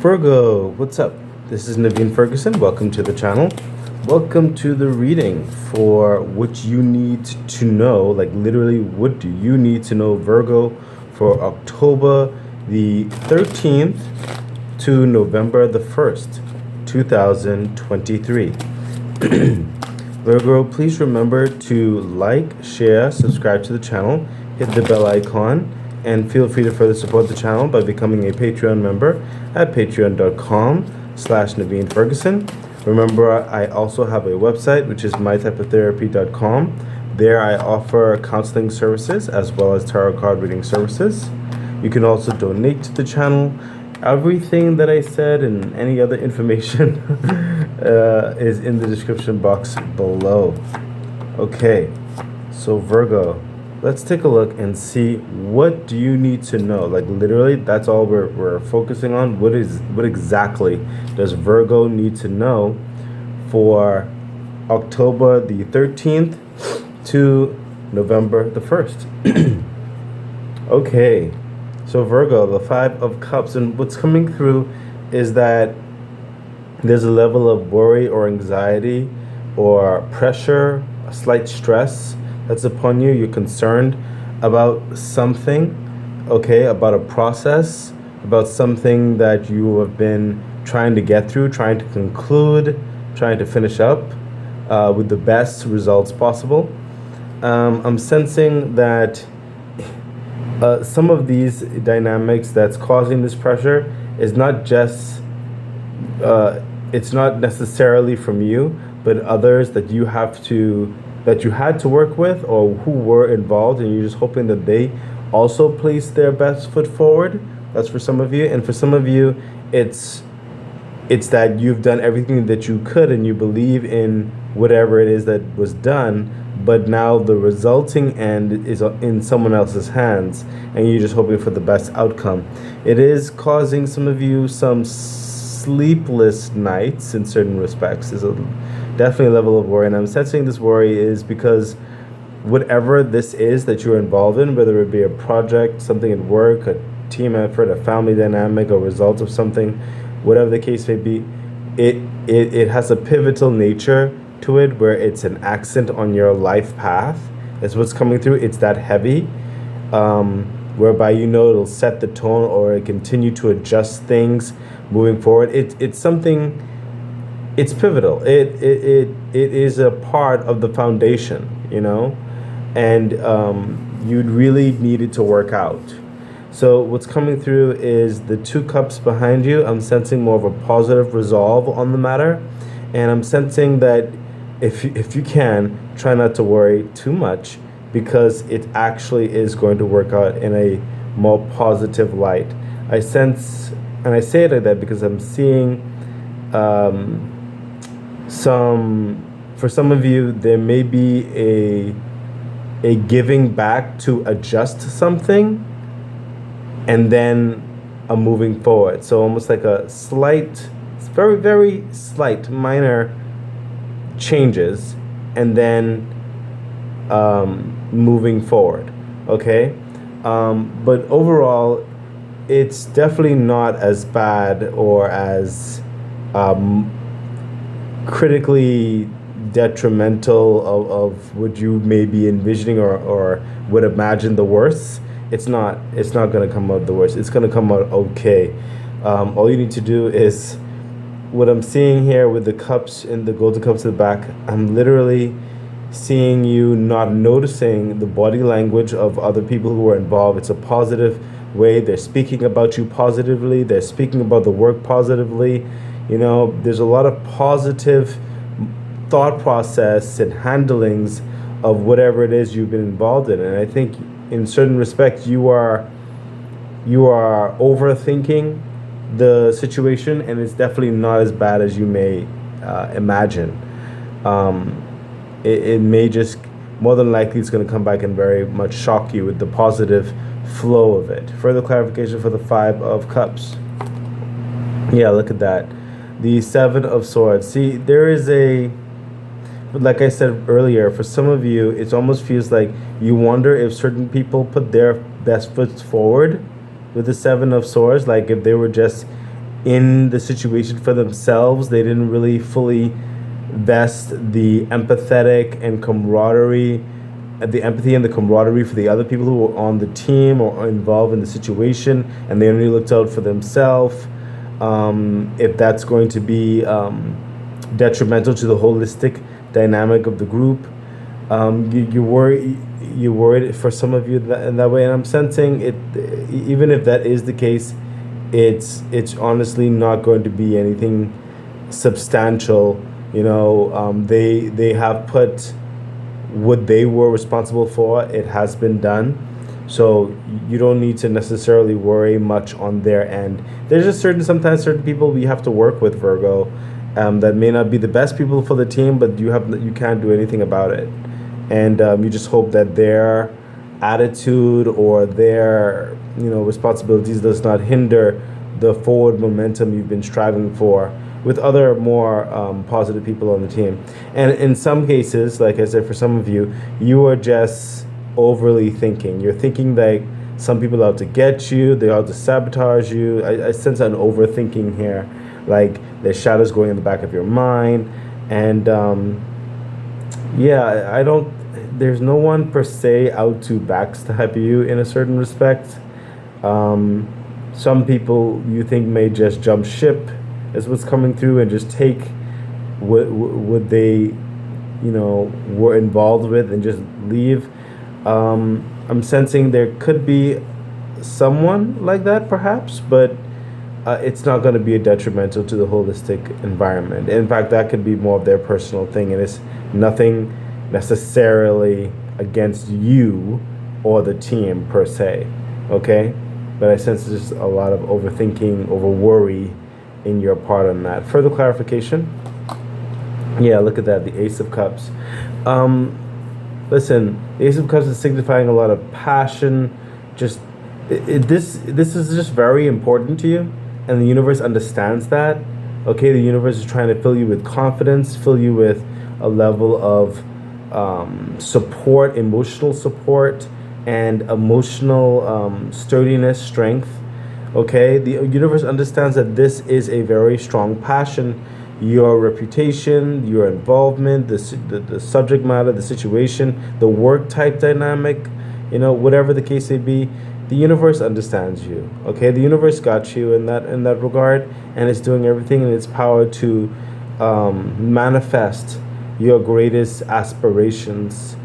Virgo, what's up? This is Naveen Ferguson. Welcome to the channel. Welcome to the reading for what you need to know. Like literally, what do you need to know, Virgo, for October the 13th to November the 1st, 2023. Virgo, please remember to like, share, subscribe to the channel, hit the bell icon, and feel free to further support the channel by becoming a Patreon member at patreon.com/Naveen Ferguson. Remember, I also have a website, which is mytypeoftherapy.com. There I offer counseling services as well as tarot card reading services. You can also donate to the channel. Everything that I said and any other information is in the description box below. Okay, so Virgo, let's take a look and see what do you need to know. Like literally, that's all we're focusing on. What exactly does Virgo need to know for October the 13th to November the 1st? Okay, so Virgo, the Five of Cups, and what's coming through is that there's a level of worry or anxiety or pressure, a slight stress that's upon you. You're concerned about something, okay, about a process, about something that you have been trying to get through, trying to conclude, trying to finish up with the best results possible. I'm sensing that some of these dynamics that's causing this pressure is not just, it's not necessarily from you, but others that you had to work with or who were involved, and you're just hoping that they also place their best foot forward. That's for some of you. And for some of you, it's that you've done everything that you could and you believe in whatever it is that was done, but now the resulting end is in someone else's hands and you're just hoping for the best outcome. It is causing some of you some sleepless nights in certain respects. There's definitely a level of worry, and I'm sensing this worry is because whatever this is that you're involved in, whether it be a project, something at work, a team effort, a family dynamic, a result of something, whatever the case may be, it has a pivotal nature to it where it's an accent on your life path. That's what's coming through. It's that heavy, whereby it'll set the tone or continue to adjust things moving forward. It's something. It's pivotal. It is a part of the foundation, and you'd really need it to work out. So what's coming through is the Two Cups behind you. I'm sensing more of a positive resolve on the matter, and I'm sensing that if you can, try not to worry too much, because it actually is going to work out in a more positive light. I sense, and I say it like that because I'm seeing for some of you, there may be a giving back to adjust something and then a moving forward. So almost like a slight, very, very slight, minor changes and then moving forward, okay? But overall, it's definitely not as bad or as critically detrimental of what you may be envisioning or would imagine the worst. It's not going to come out the worst. It's going to come out okay. All you need to do is what I'm seeing here with the cups and the golden cups at the back. I'm literally seeing you not noticing the body language of other people who are involved. It's a positive way. They're speaking about you positively. They're speaking about the work positively. There's a lot of positive thought process and handlings of whatever it is you've been involved in. And I think in certain respects, you are overthinking the situation, and it's definitely not as bad as you may imagine. It may just, more than likely, it's going to come back and very much shock you with the positive flow of it. Further clarification for the Five of Cups. Yeah, look at that. The Seven of Swords. See, there is like I said earlier, for some of you, it almost feels like you wonder if certain people put their best foot forward with the Seven of Swords, like if they were just in the situation for themselves. They didn't really fully vest the empathy and the camaraderie for the other people who were on the team or involved in the situation, and they only looked out for themselves. If that's going to be detrimental to the holistic dynamic of the group, you're worried for some of you in that way, and I'm sensing it. Even if that is the case, it's honestly not going to be anything substantial. They have put what they were responsible for. It has been done, so you don't need to necessarily worry much on their end. There's just sometimes certain people we have to work with, Virgo, that may not be the best people for the team, but you can't do anything about it, and you just hope that their attitude or their responsibilities does not hinder the forward momentum you've been striving for with other more positive people on the team. And in some cases, like I said, for some of you, you are just overly thinking. You're thinking that some people are out to get you, they're out to sabotage you. I sense an overthinking here, like there's shadows going in the back of your mind. And there's no one per se out to backstab you in a certain respect. Some people you think may just jump ship is what's coming through and just take what they were involved with and just leave. I'm sensing there could be someone like that perhaps, but it's not going to be a detrimental to the holistic environment. In fact, that could be more of their personal thing, and it's nothing necessarily against you or the team per se, okay? But I sense just a lot of overthinking, over worry in your part on that. Further clarification? Yeah, look at that, the Ace of Cups. Listen, the Ace of Cups is signifying a lot of passion. Just this is just very important to you, and the universe understands that. Okay, the universe is trying to fill you with confidence, fill you with a level of support, emotional support, and emotional sturdiness, strength. Okay, the universe understands that this is a very strong passion. Your reputation, your involvement, the subject matter, the situation, the work type dynamic, whatever the case may be, the universe understands you. Okay, the universe got you in that regard, and it's doing everything in its power to manifest your greatest aspirations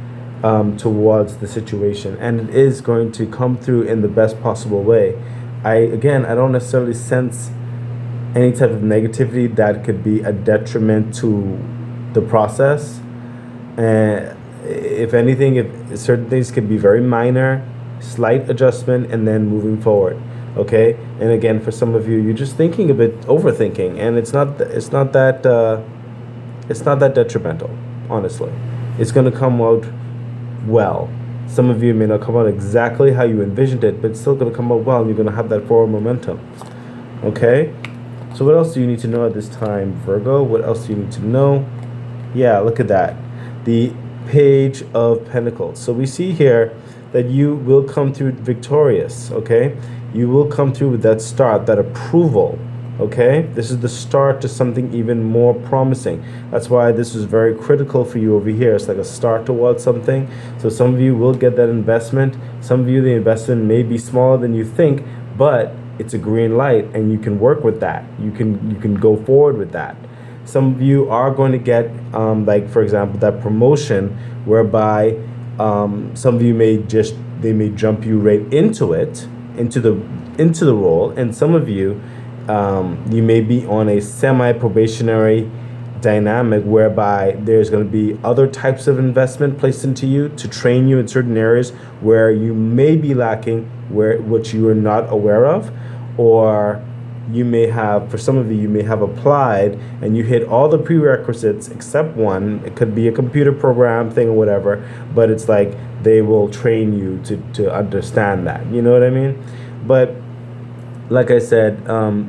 towards the situation, and it is going to come through in the best possible way. I don't necessarily sense any type of negativity that could be a detriment to the process. And if anything, if certain things could be very minor, slight adjustment, and then moving forward. Okay, and again, for some of you, you're just thinking a bit, overthinking, and it's not that detrimental. Honestly, it's going to come out well. Some of you may not come out exactly how you envisioned it, but it's still going to come out well, and you're going to have that forward momentum. Okay? So what else do you need to know at this time, Virgo? What else do you need to know? Yeah, look at that. The Page of Pentacles. So we see here that you will come through victorious, okay? You will come through with that start, that approval, okay? This is the start to something even more promising. That's why this is very critical for you over here. It's like a start towards something. So some of you will get that investment. Some of you, the investment may be smaller than you think, but it's a green light, and you can work with that. You can go forward with that. Some of you are going to get, like for example, that promotion, whereby some of you may jump you right into it, into the role, and some of you, you may be on a semi-probationary dynamic whereby there's going to be other types of investment placed into you to train you in certain areas where you may be lacking, which you are not aware of, or you may have, for some of you may have applied and you hit all the prerequisites except one. It could be a computer program thing or whatever, but it's like they will train you to understand that. You know what I mean? But like I said,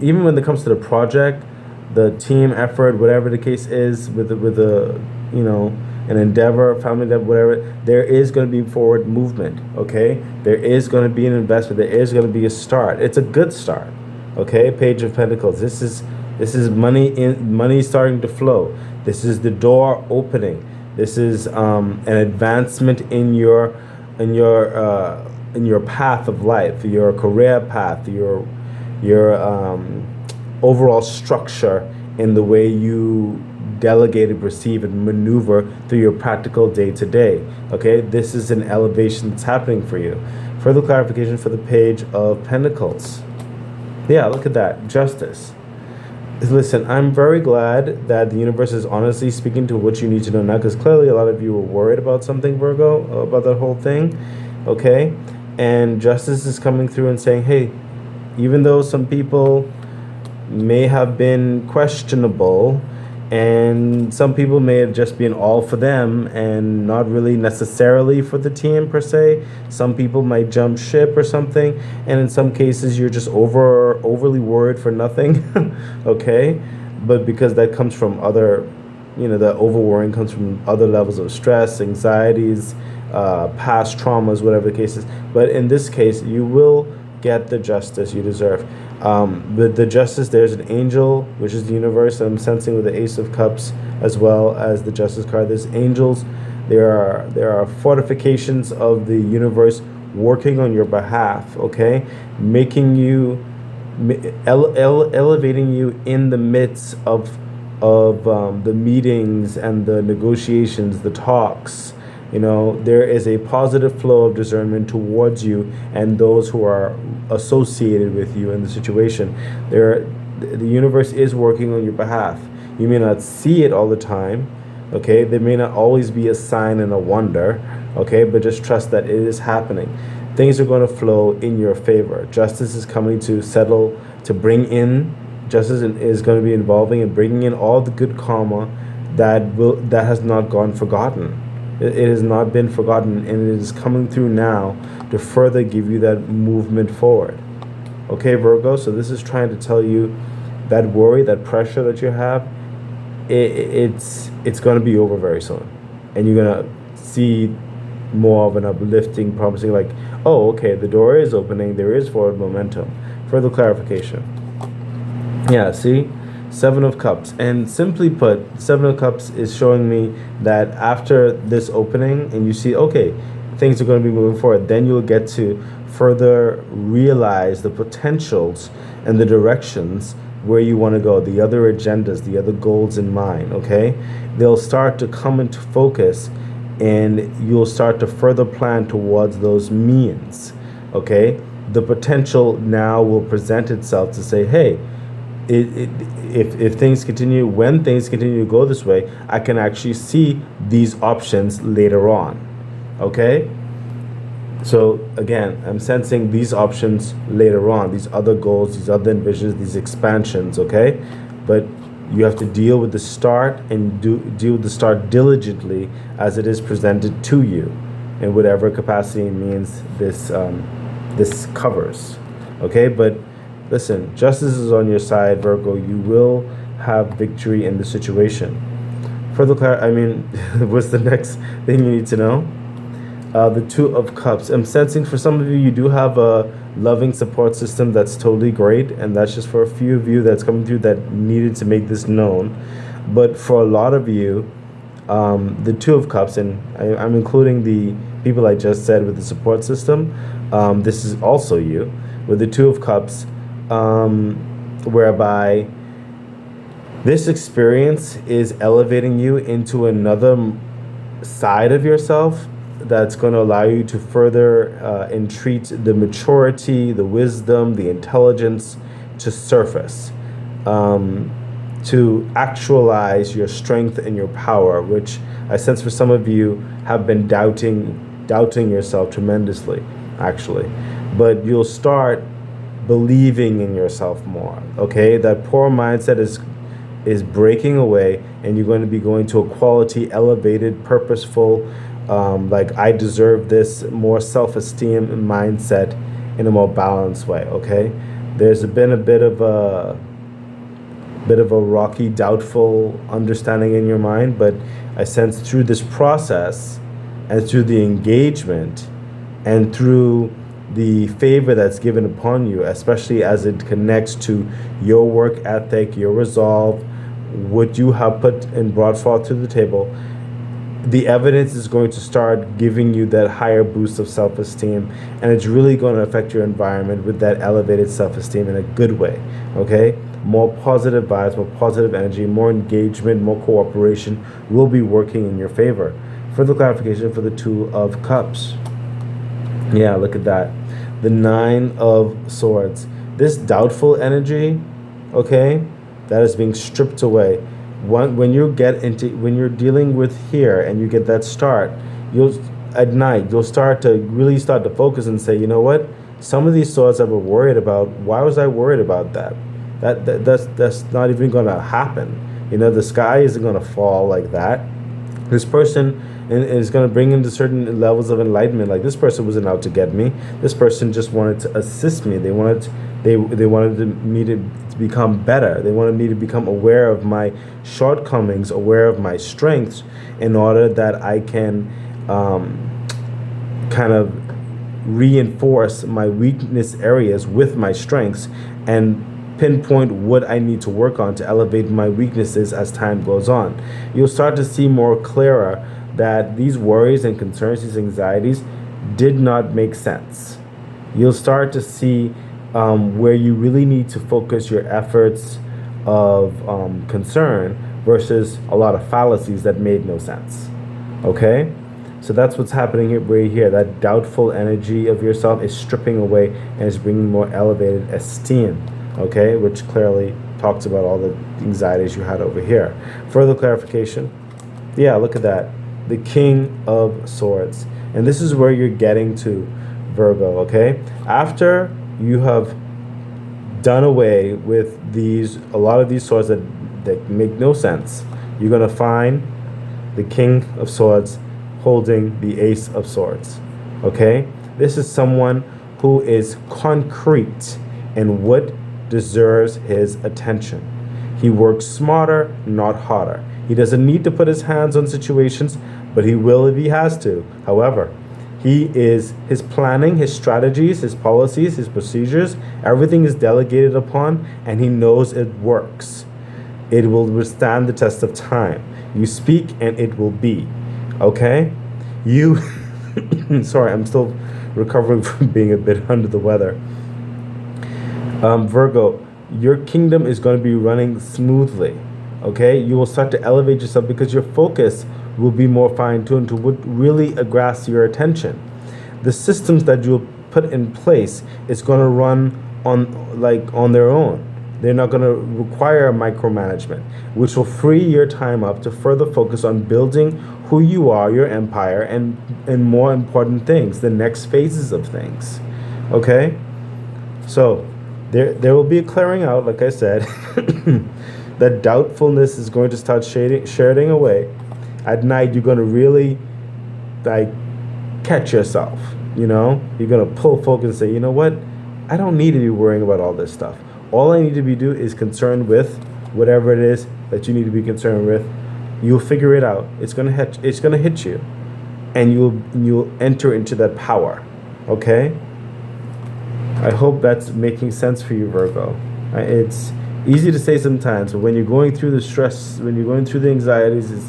even when it comes to the project, the team effort, whatever the case is, with an endeavor, family endeavor, whatever, there is going to be forward movement. Okay, there is going to be an investment. There is going to be a start. It's a good start. Okay, Page of Pentacles. This is money starting to flow. This is the door opening. This is an advancement in your path of life, your career path, your overall structure in the way you delegate and perceive and maneuver through your practical day to day. Okay, this is an elevation that's happening for you. Further clarification for the Page of Pentacles. Yeah, look at that. Justice. Listen, I'm very glad that the universe is honestly speaking to what you need to know now, because clearly a lot of you were worried about something, Virgo, about that whole thing. Okay? And justice is coming through and saying, hey, even though some people may have been questionable, and some people may have just been all for them and not really necessarily for the team per se. Some people might jump ship or something, and in some cases you're just overly worried for nothing. Okay, but because that comes from other, the over worrying comes from other levels of stress, anxieties, past traumas, whatever the case is. But in this case, you will get the justice you deserve. With the justice, there's an angel, which is the universe. I'm sensing with the Ace of Cups as well as the Justice card. There's angels. There are fortifications of the universe working on your behalf. Okay, making you, elevating you in the midst of the meetings and the negotiations, the talks. There is a positive flow of discernment towards you and those who are associated with you in the situation. The universe is working on your behalf. You may not see it all the time, okay? There may not always be a sign and a wonder, okay? But just trust that it is happening. Things are going to flow in your favor. Justice is coming to settle, to bring in, justice is going to be involving and bringing in all the good karma that has not gone forgotten. It has not been forgotten, and it is coming through now to further give you that movement forward. Okay, Virgo, so this is trying to tell you that worry, that pressure that you have, it's going to be over very soon. And you're going to see more of an uplifting, promising like, oh, okay, the door is opening, there is forward momentum. Further clarification. Yeah, see? Seven of Cups. And simply put, Seven of Cups is showing me that after this opening and you see, okay, things are going to be moving forward, then you'll get to further realize the potentials and the directions where you want to go, the other agendas, the other goals in mind, okay? They'll start to come into focus and you'll start to further plan towards those means, okay? The potential now will present itself to say, hey, if things continue, when things continue to go this way, I can actually see these options later on. Okay? So again, I'm sensing these options later on, these other goals, these other envisions, these expansions, okay? But you have to deal with the start and deal with the start diligently as it is presented to you in whatever capacity means this covers. Okay? But listen, justice is on your side, Virgo. You will have victory in the situation. Further what's the next thing you need to know? The Two of Cups. I'm sensing for some of you, you do have a loving support system that's totally great, and that's just for a few of you that's coming through that needed to make this known. But for a lot of you, the Two of Cups, and I'm including the people I just said with the support system, this is also you, with the Two of Cups, whereby this experience is elevating you into another side of yourself that's going to allow you to further entreat the maturity, the wisdom, the intelligence to surface, to actualize your strength and your power, which I sense for some of you have been doubting yourself tremendously, actually. But you'll start believing in yourself more, okay? That poor mindset is breaking away, and you're going to be going to a quality, elevated, purposeful, like I deserve this, more self-esteem mindset in a more balanced way, okay? There's been a bit of a rocky, doubtful understanding in your mind, but I sense through this process and through the engagement and through the favor that's given upon you, especially as it connects to your work ethic, your resolve, what you have put and brought forth to the table. The evidence is going to start giving you that higher boost of self-esteem, and it's really going to affect your environment with that elevated self-esteem in a good way. Okay, more positive vibes, more positive energy, more engagement, more cooperation will be working in your favor. Further clarification for the Two of Cups. Yeah, look at that. The Nine of Swords. This doubtful energy, okay, that is being stripped away. When you're dealing with here and you get that start, at night you'll start to focus and say, you know what? Some of these swords I was worried about. Why was I worried about that? That's not even going to happen. You know, the sky isn't going to fall like that. This person is going to bring into certain levels of enlightenment. Like, this person wasn't out to get me. This person just wanted to assist me. They wanted me to become better. They wanted me to become aware of my shortcomings, aware of my strengths, in order that I can kind of reinforce my weakness areas with my strengths and pinpoint what I need to work on to elevate my weaknesses as time goes on. You'll start to see more clearer that these worries and concerns, these anxieties, did not make sense. You'll start to see where you really need to focus your efforts of concern versus a lot of fallacies that made no sense. Okay? So that's what's happening right here. That doubtful energy of yourself is stripping away and is bringing more elevated esteem. Okay? Which clearly talks about all the anxieties you had over here. Further clarification. Yeah, look at that. The King of Swords. And this is where you're getting to, Virgo, okay? After you have done away with a lot of these swords that make no sense, you're going to find the King of Swords holding the Ace of Swords, okay? This is someone who is concrete in what deserves his attention. He works smarter, not harder. He doesn't need to put his hands on situations, but he will if he has to. However, his planning, his strategies, his policies, his procedures, everything is delegated upon, and he knows it works. It will withstand the test of time. You speak and it will be. Okay? Sorry, I'm still recovering from being a bit under the weather. Virgo, your kingdom is going to be running smoothly. Okay? You will start to elevate yourself because your focus will be more fine-tuned to what really grasps your attention. The systems that you'll put in place is going to run on their own. They're not going to require micromanagement, which will free your time up to further focus on building who you are, your empire, and more important things, the next phases of things. Okay? So there will be a clearing out, like I said. That doubtfulness is going to start shedding away. At night, you're going to really catch yourself, you know? You're going to pull focus and say, you know what? I don't need to be worrying about all this stuff. All I need to be is concerned with whatever it is that you need to be concerned with. You'll figure it out. It's going to hit you. And you'll enter into that power. Okay? I hope that's making sense for you, Virgo. It's easy to say sometimes, but when you're going through the stress, when you're going through the anxieties, it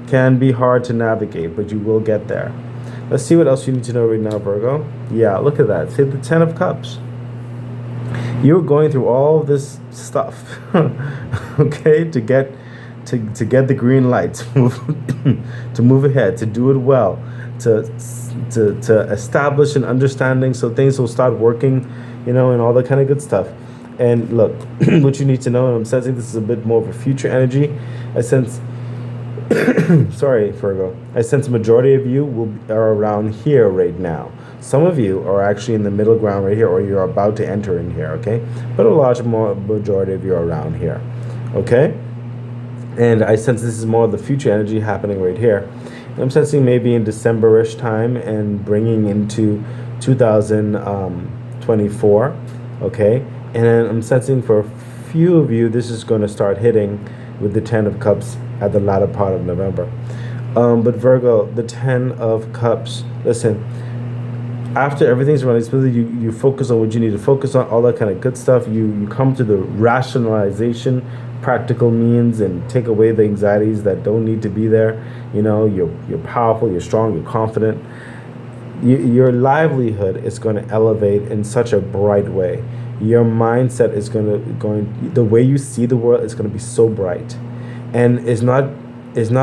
can be hard to navigate, but you will get there. Let's see what else you need to know right now, Virgo. Yeah, look at that. See the Ten of Cups. You're going through all of this stuff, okay, to get the green light, to move ahead, to do it well, to establish an understanding so things will start working, you know, and all that kind of good stuff. And look, what you need to know, and I'm sensing this is a bit more of a future energy. I sense, sorry, Virgo. I sense majority of you are around here right now. Some of you are actually in the middle ground right here, or you're about to enter in here, okay? But a large majority of you are around here, okay? And I sense this is more of the future energy happening right here. I'm sensing maybe in December-ish time and bringing into 2024, okay? And then I'm sensing for a few of you, this is going to start hitting with the Ten of Cups at the latter part of November. But Virgo, the Ten of Cups, listen, After everything's running smoothly, you focus on what you need to focus on, all that kind of good stuff. You come to the rationalization, practical means, and take away the anxieties that don't need to be there. You're powerful, you're strong, you're confident. Your livelihood is going to elevate in such a bright way. Your mindset is going the way you see the world is going to be so bright, and is not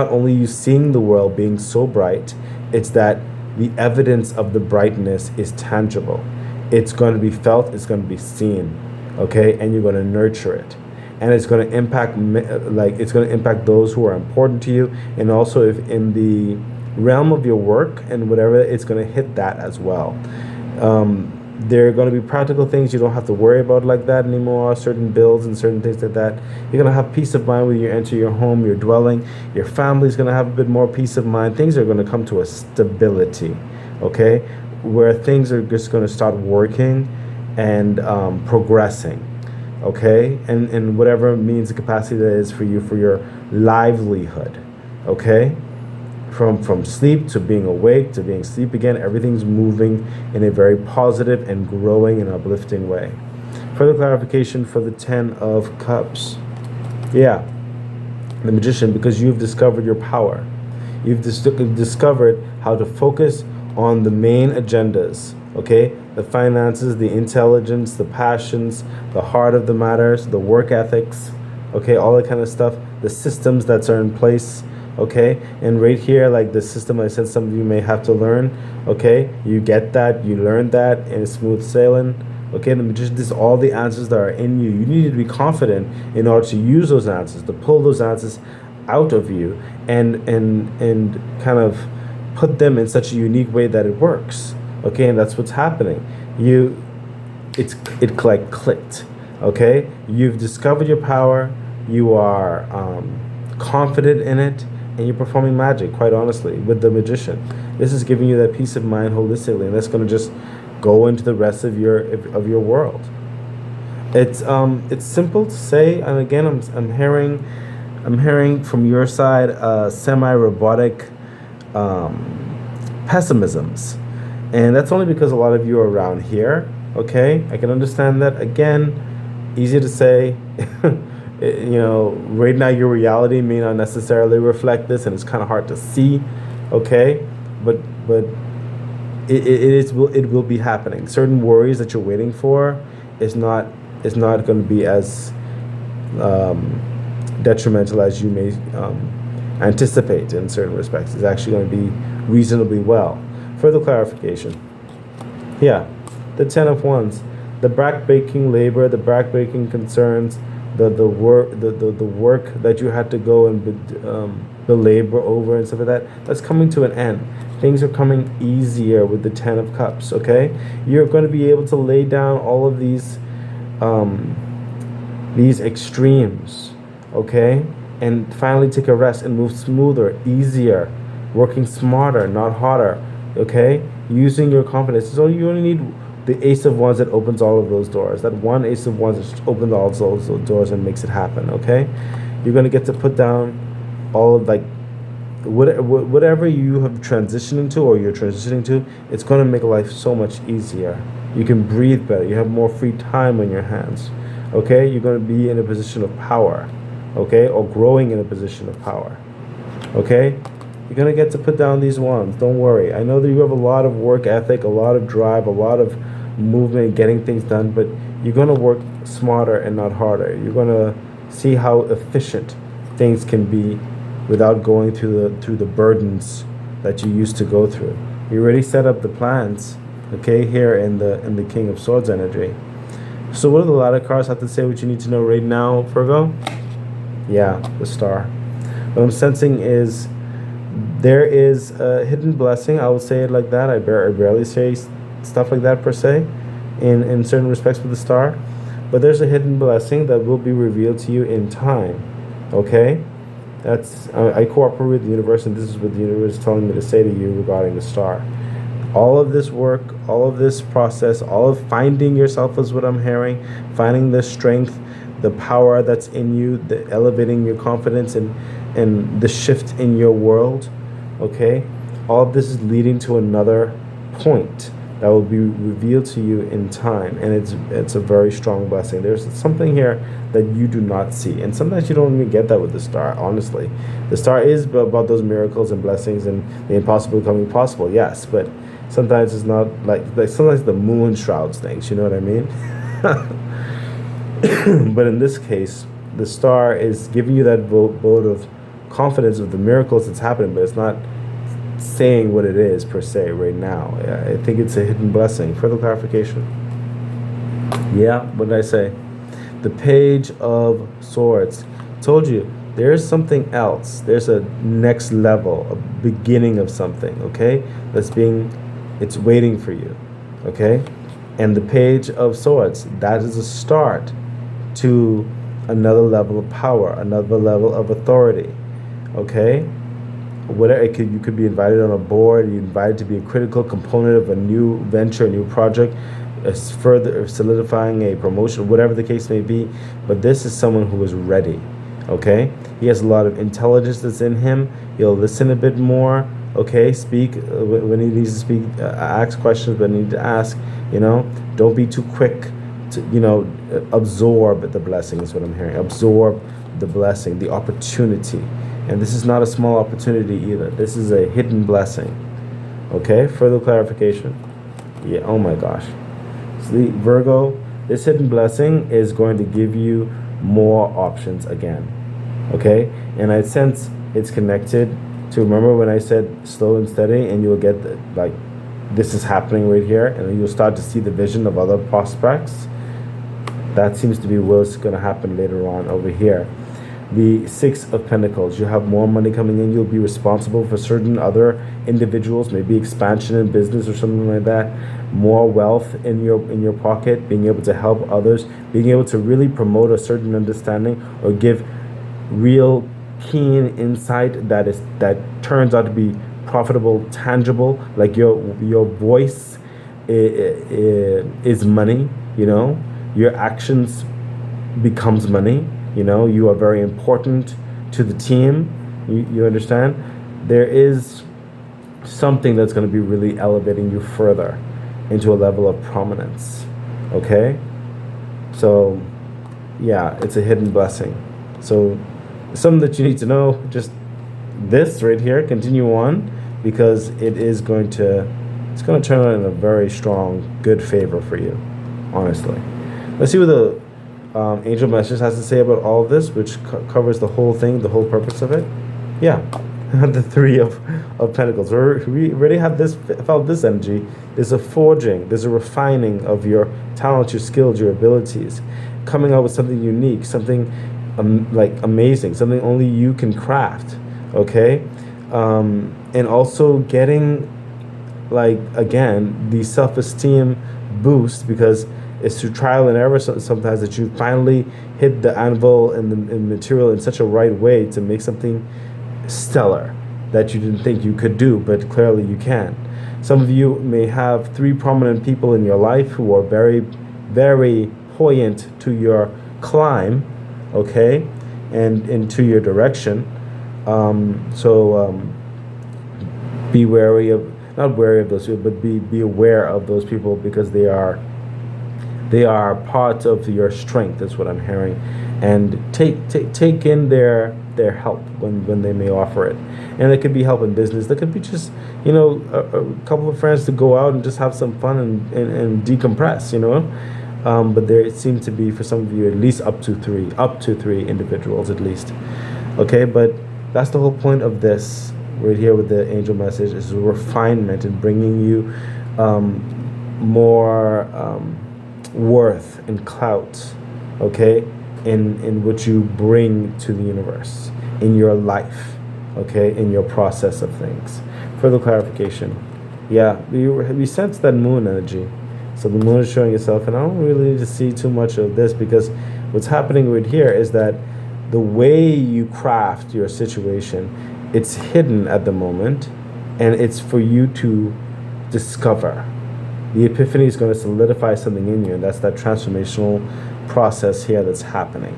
only you seeing the world being so bright, it's that the evidence of the brightness is tangible. It's going to be felt, it's going to be seen, okay? And you're going to nurture it. And it's going to impact those who are important to you, and also if in the realm of your work and whatever, it's going to hit that as well. There are going to be practical things you don't have to worry about like that anymore, certain bills and certain things like that. You're going to have peace of mind when you enter your home, your dwelling. Your family's going to have a bit more peace of mind. Things are going to come to a stability, okay, where things are just going to start working and progressing, okay, and whatever means the capacity that is for you for your livelihood, okay. From sleep to being awake to being asleep again, everything's moving in a very positive and growing and uplifting way. Further clarification for the 10 of Cups. Yeah, the Magician, because you've discovered your power. You've discovered how to focus on the main agendas, okay? The finances, the intelligence, the passions, the heart of the matters, the work ethics, okay? All that kind of stuff, the systems that are in place, okay? And right here, like the system I said some of you may have to learn, okay? You get that, you learn that, and it's smooth sailing, okay? The Magician, this is all the answers that are in you. You need to be confident in order to use those answers, to pull those answers out of you and kind of put them in such a unique way that it works, okay? And that's what's happening. It like clicked, okay? You've discovered your power, you are confident in it, and you're performing magic, quite honestly, with the Magician. This is giving you that peace of mind holistically, and that's going to just go into the rest of your world. It's simple to say, and again, I'm hearing from your side semi-robotic pessimisms, and that's only because a lot of you are around here. Okay, I can understand that. Again, easy to say. Right now your reality may not necessarily reflect this, and it's kind of hard to see, okay? But it will be happening. Certain worries that you're waiting for is not going to be as detrimental as you may anticipate in certain respects. It's actually going to be reasonably well. Further clarification. Yeah, the 10 of Wands, the back-breaking labor, the back-breaking concerns, the work that you had to go and belabor over and stuff like that, that's coming to an end. Things are coming easier with the 10 of Cups, okay? You're going to be able to lay down all of these extremes, okay? And finally take a rest and move smoother, easier, working smarter, not harder, okay? Using your confidence. So you only need the Ace of Wands that opens all of those doors. That one Ace of Wands that opens all those doors and makes it happen, okay? You're going to get to put down all of, like, whatever you have transitioned into or you're transitioning to. It's going to make life so much easier. You can breathe better. You have more free time on your hands, okay? You're going to be in a position of power, okay? Or growing in a position of power, okay? You're going to get to put down these wands. Don't worry. I know that you have a lot of work ethic, a lot of drive, a lot of movement, getting things done, but you're going to work smarter and not harder. You're going to see how efficient things can be without going through the burdens that you used to go through. You already set up the plans, okay, here in the King of Swords energy. So what do the ladder cards have to say what you need to know right now, Virgo? Yeah, the Star. What I'm sensing is there is a hidden blessing. I will say it like that. I barely say stuff like that per se in certain respects with the Star. But there's a hidden blessing that will be revealed to you in time. Okay? That's I cooperate with the universe, and this is what the universe is telling me to say to you regarding the Star. All of this work, all of this process, all of finding yourself is what I'm hearing, finding the strength, the power that's in you, the elevating your confidence and the shift in your world, okay? All of this is leading to another point. that will be revealed to you in time, and it's a very strong blessing. There's something here that you do not see, and sometimes you don't even get that with the star. Honestly, the star is about those miracles and blessings and the impossible becoming possible. Yes, but sometimes it's not like sometimes the moon shrouds things. You know what I mean? But in this case, the star is giving you that vote of confidence of the miracles that's happening, but it's not saying what it is per se right now. I think it's a hidden blessing. Further clarification. Yeah, what did I say? The Page of Swords. Told you, there's something else. There's a next level, a beginning of something, okay? It's waiting for you, okay? And the Page of Swords, that is a start to another level of power, another level of authority, okay? Whatever you could be invited on a board, you're invited to be a critical component of a new venture, a new project, further solidifying a promotion, whatever the case may be. But this is someone who is ready, okay? He has a lot of intelligence that's in him. He'll listen a bit more, okay? Speak when he needs to speak, ask questions when he needs to ask, Don't be too quick to, absorb the blessing is what I'm hearing. Absorb the blessing, the opportunity. And this is not a small opportunity either. This is a hidden blessing. Okay, further clarification. Yeah, oh my gosh. See, Virgo, this hidden blessing is going to give you more options again. Okay, and I sense it's connected to, remember when I said slow and steady, and you'll get this is happening right here, and you'll start to see the vision of other prospects. That seems to be what's going to happen later on over here. The Six of Pentacles, you have more money coming in. You'll be responsible for certain other individuals, maybe expansion in business or something like that. More wealth in your pocket, being able to help others, being able to really promote a certain understanding or give real keen insight that turns out to be profitable, tangible. Like your voice is money. Your actions becomes money. You are very important to the team. You understand? There is something that's going to be really elevating you further into a level of prominence. Okay? So, yeah, it's a hidden blessing. So, something that you need to know, just this right here, continue on, because it's going to turn out in a very strong, good favor for you, honestly. Let's see what the angel message has to say about all of this, which covers the whole thing, the whole purpose of it. Yeah, the Three of Pentacles. We already have felt this energy. There's a forging, there's a refining of your talents, your skills, your abilities, coming out with something unique, something amazing, something only you can craft. Okay, and also getting again the self-esteem boost, because it's through trial and error sometimes that you finally hit the anvil and the material in such a right way to make something stellar that you didn't think you could do, but clearly you can. Some of you may have three prominent people in your life who are very, very buoyant to your climb, okay, and into your direction. Be wary of, not wary of those people, but be aware of those people, because they are part of your strength. That's what I'm hearing, and take in their help when they may offer it. And it could be help in business. That could be just a couple of friends to go out and just have some fun and decompress. But there seems to be, for some of you, at least up to three individuals at least. Okay, but that's the whole point of this right here with the angel message, is a refinement and bringing you more worth and clout, okay, in what you bring to the universe, in your life, okay, in your process of things. Further clarification. Yeah, we sense that moon energy. So the moon is showing itself, and I don't really need to see too much of this, because what's happening right here is that the way you craft your situation, it's hidden at the moment, and it's for you to discover. The epiphany is going to solidify something in you, and that's that transformational process here that's happening.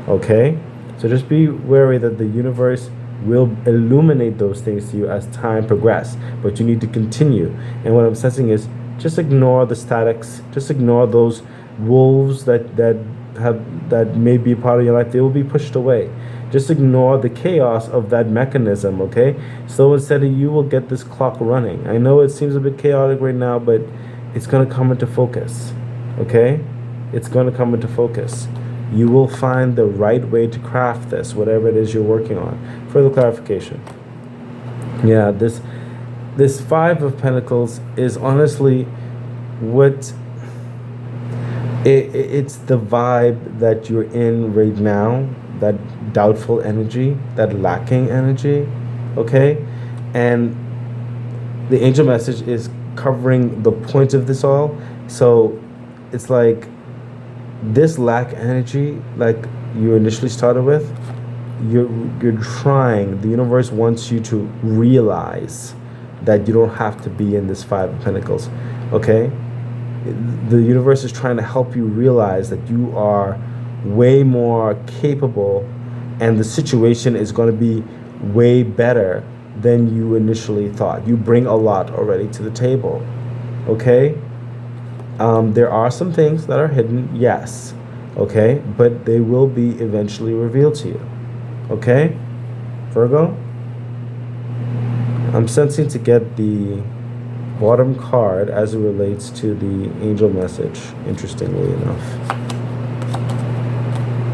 Okay? So just be wary that the universe will illuminate those things to you as time progresses, but you need to continue. And what I'm sensing is Just ignore the statics. Just ignore those wolves that may be a part of your life. They will be pushed away. Just ignore the chaos of that mechanism, okay? So instead, you will get this clock running. I know it seems a bit chaotic right now, but it's going to come into focus, okay? It's going to come into focus. You will find the right way to craft this, whatever it is you're working on. Further clarification. Yeah, this Five of Pentacles is honestly what it's the vibe that you're in right now, that doubtful energy, that lacking energy, okay? And the angel message is covering the point of this all. So it's like this lack energy, like you initially started with, you're trying, the universe wants you to realize that you don't have to be in this Five of Pentacles, okay? The universe is trying to help you realize that you are way more capable and the situation is going to be way better than you initially thought. You bring a lot already to the table, okay? There are some things that are hidden, yes, okay? But they will be eventually revealed to you, okay? Virgo? I'm sensing to get the bottom card as it relates to the angel message, interestingly enough.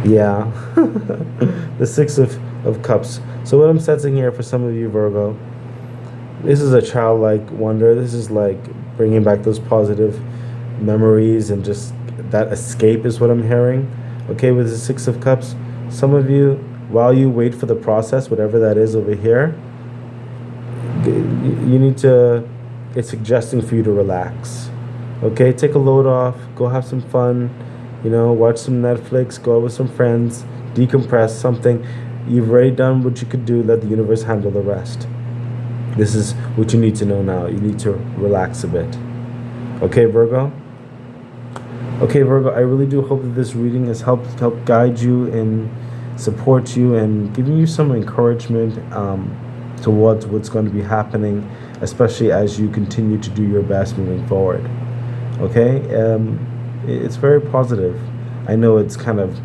Yeah, the Six of Cups. So what I'm sensing here for some of you, Virgo, this is a childlike wonder. This is like bringing back those positive memories and just that escape is what I'm hearing. Okay, with the Six of Cups, some of you, while you wait for the process, whatever that is over here, you need to, it's suggesting for you to relax. Okay, take a load off, go have some fun, you know, watch some Netflix, go out with some friends, decompress something. You've already done what you could do, let the universe handle the rest. This is what you need to know now. You need to relax a bit. Okay, Virgo? Okay, Virgo, I really do hope that this reading has helped guide you and support you and giving you some encouragement towards what's going to be happening, especially as you continue to do your best moving forward. Okay? It's very positive. I know it's kind of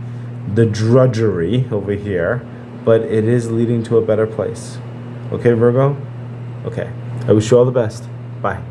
the drudgery over here, but it is leading to a better place. Okay, Virgo? Okay. I wish you all the best. Bye.